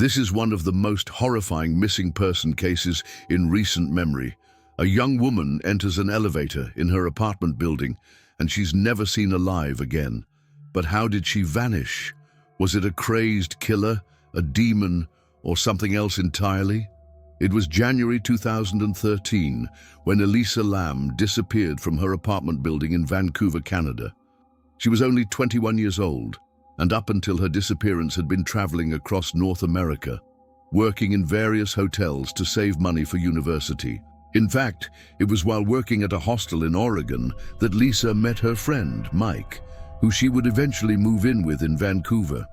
This is one of the most horrifying missing person cases in recent memory. A young woman enters an elevator in her apartment building and she's never seen alive again. But how did she vanish? Was it a crazed killer, a demon, or something else entirely? It was January 2013 when Elisa Lam disappeared from her apartment building in Vancouver, Canada. She was only 21 years old, and up until her disappearance had been traveling across North America, working in various hotels to save money for university. In fact, it was while working at a hostel in Oregon that Lisa met her friend, Mike, who she would eventually move in with in Vancouver.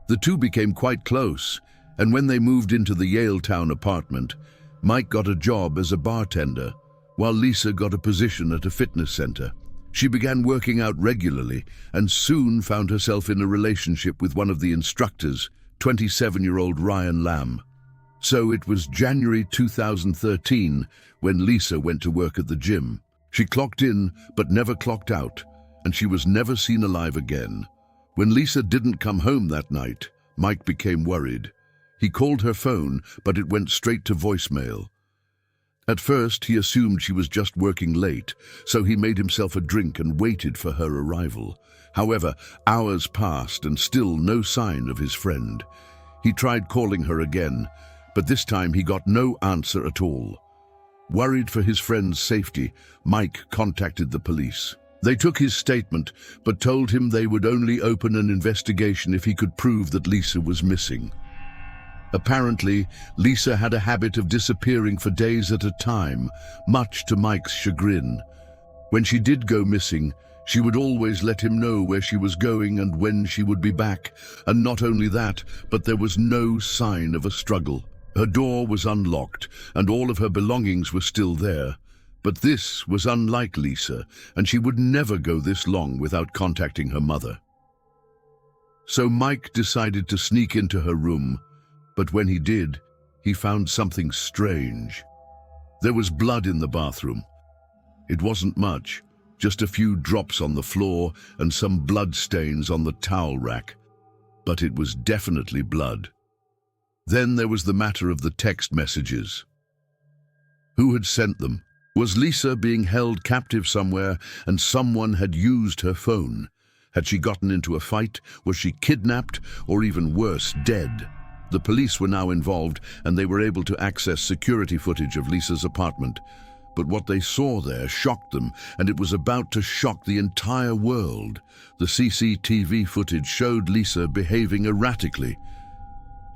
The two became quite close, and when they moved into the Yaletown apartment, Mike got a job as a bartender, while Lisa got a position at a fitness center. She began working out regularly and soon found herself in a relationship with one of the instructors, 27-year-old Ryan Lam. So it was January 2013 when Lisa went to work at the gym. She clocked in but never clocked out, and she was never seen alive again. When Lisa didn't come home that night, Mike became worried. He called her phone, but it went straight to voicemail. At first, he assumed she was just working late, so he made himself a drink and waited for her arrival. However, hours passed and still no sign of his friend. He tried calling her again, but this time he got no answer at all. Worried for his friend's safety, Mike contacted the police. They took his statement, but told him they would only open an investigation if he could prove that Lisa was missing. Apparently, Lisa had a habit of disappearing for days at a time, much to Mike's chagrin. When she did go missing, she would always let him know where she was going and when she would be back. And not only that, but there was no sign of a struggle. Her door was unlocked, and all of her belongings were still there. But this was unlike Lisa, and she would never go this long without contacting her mother. So Mike decided to sneak into her room. But when he did, he found something strange. There was blood in the bathroom. It wasn't much, just a few drops on the floor and some blood stains on the towel rack. But it was definitely blood. Then there was the matter of the text messages. Who had sent them? Was Lisa being held captive somewhere and someone had used her phone? Had she gotten into a fight? Was she kidnapped? Or even worse, dead? The police were now involved, and they were able to access security footage of Lisa's apartment. But what they saw there shocked them, and it was about to shock the entire world. The CCTV footage showed Lisa behaving erratically.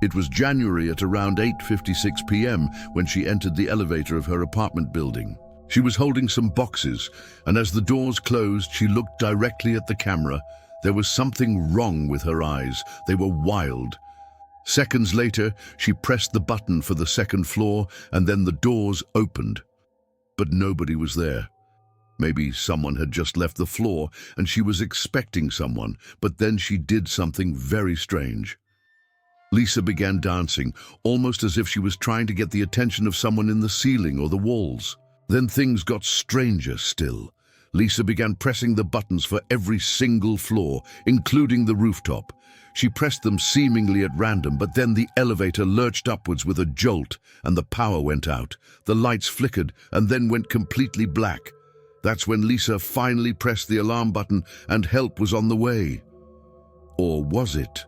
It was January at around 8:56 p.m. when she entered the elevator of her apartment building. She was holding some boxes, and as the doors closed, she looked directly at the camera. There was something wrong with her eyes. They were wild. Seconds later, she pressed the button for the second floor, and then the doors opened. But nobody was there. Maybe someone had just left the floor, and she was expecting someone, but then she did something very strange. Lisa began dancing, almost as if she was trying to get the attention of someone in the ceiling or the walls. Then things got stranger still. Lisa began pressing the buttons for every single floor, including the rooftop. She pressed them seemingly at random, but then the elevator lurched upwards with a jolt, and the power went out. The lights flickered and then went completely black. That's when Lisa finally pressed the alarm button, and help was on the way. Or was it?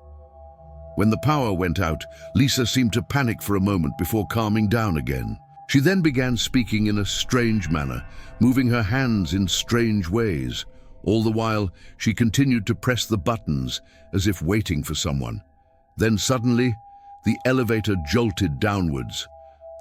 When the power went out, Lisa seemed to panic for a moment before calming down again. She then began speaking in a strange manner, moving her hands in strange ways. All the while, she continued to press the buttons, as if waiting for someone. Then suddenly, the elevator jolted downwards.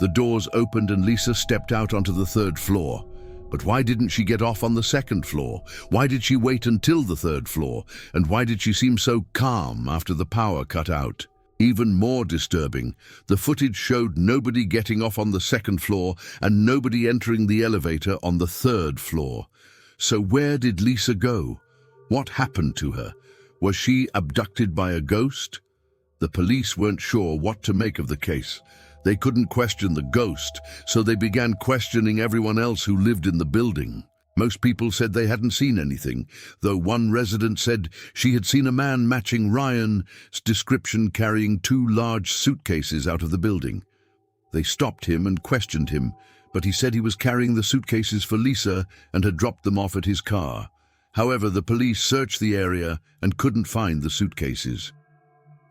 The doors opened and Lisa stepped out onto the third floor. But why didn't she get off on the second floor? Why did she wait until the third floor? And why did she seem so calm after the power cut out? Even more disturbing, the footage showed nobody getting off on the second floor and nobody entering the elevator on the third floor. So where did Lisa go? What happened to her? Was she abducted by a ghost? The police weren't sure what to make of the case. They couldn't question the ghost, so they began questioning everyone else who lived in the building. Most people said they hadn't seen anything, though one resident said she had seen a man matching Ryan's description carrying 2 large suitcases out of the building. They stopped him and questioned him, but he said he was carrying the suitcases for Lisa and had dropped them off at his car. However, the police searched the area and couldn't find the suitcases.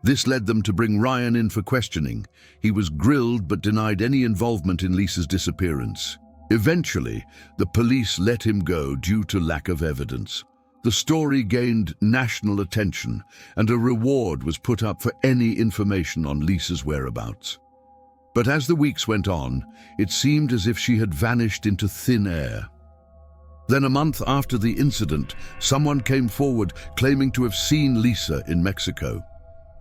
This led them to bring Ryan in for questioning. He was grilled but denied any involvement in Lisa's disappearance. Eventually, the police let him go due to lack of evidence. The story gained national attention, and a reward was put up for any information on Lisa's whereabouts. But as the weeks went on, it seemed as if she had vanished into thin air. Then a month after the incident, someone came forward claiming to have seen Lisa in Mexico.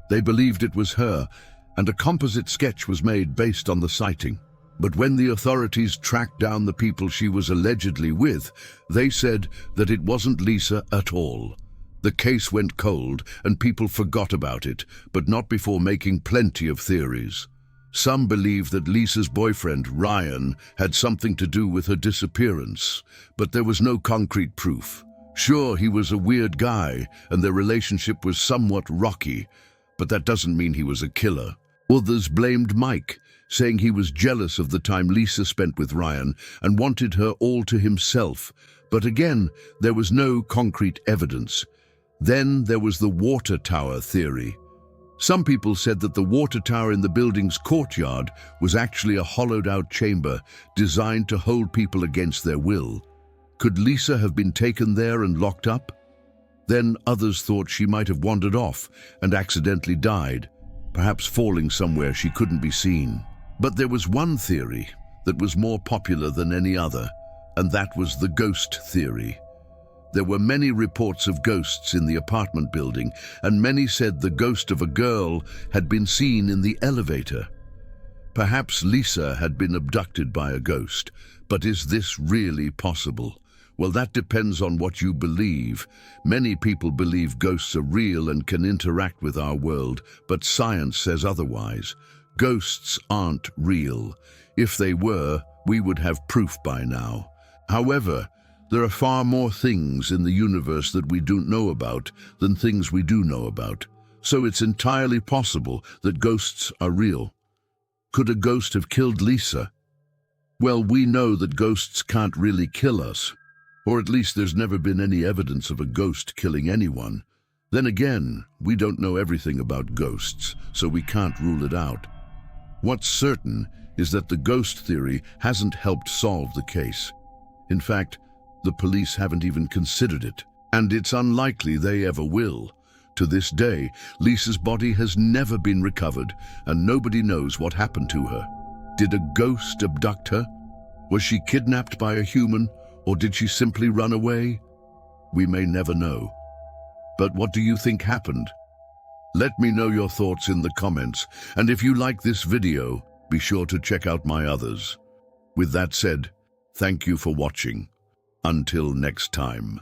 They believed it was her, and a composite sketch was made based on the sighting. But when the authorities tracked down the people she was allegedly with, they said that it wasn't Lisa at all. The case went cold and people forgot about it, but not before making plenty of theories. Some believe that Lisa's boyfriend, Ryan, had something to do with her disappearance, but there was no concrete proof. Sure, he was a weird guy and their relationship was somewhat rocky, but that doesn't mean he was a killer. Others blamed Mike, saying he was jealous of the time Lisa spent with Ryan and wanted her all to himself. But again, there was no concrete evidence. Then there was the water tower theory. Some people said that the water tower in the building's courtyard was actually a hollowed-out chamber designed to hold people against their will. Could Lisa have been taken there and locked up? Then others thought she might have wandered off and accidentally died, perhaps falling somewhere she couldn't be seen. But there was one theory that was more popular than any other, and that was the ghost theory. There were many reports of ghosts in the apartment building, and many said the ghost of a girl had been seen in the elevator. Perhaps Lisa had been abducted by a ghost, but is this really possible? Well, that depends on what you believe. Many people believe ghosts are real and can interact with our world, but science says otherwise. Ghosts aren't real. If they were, we would have proof by now. However, there are far more things in the universe that we don't know about than things we do know about. So it's entirely possible that ghosts are real. Could a ghost have killed Lisa? Well, we know that ghosts can't really kill us. Or at least there's never been any evidence of a ghost killing anyone. Then again, we don't know everything about ghosts, so we can't rule it out. What's certain is that the ghost theory hasn't helped solve the case. In fact, the police haven't even considered it, and it's unlikely they ever will. To this day, Lisa's body has never been recovered, and nobody knows what happened to her. Did a ghost abduct her? Was she kidnapped by a human, or did she simply run away? We may never know. But what do you think happened? Let me know your thoughts in the comments, and if you like this video, be sure to check out my others. With that said, thank you for watching. Until next time.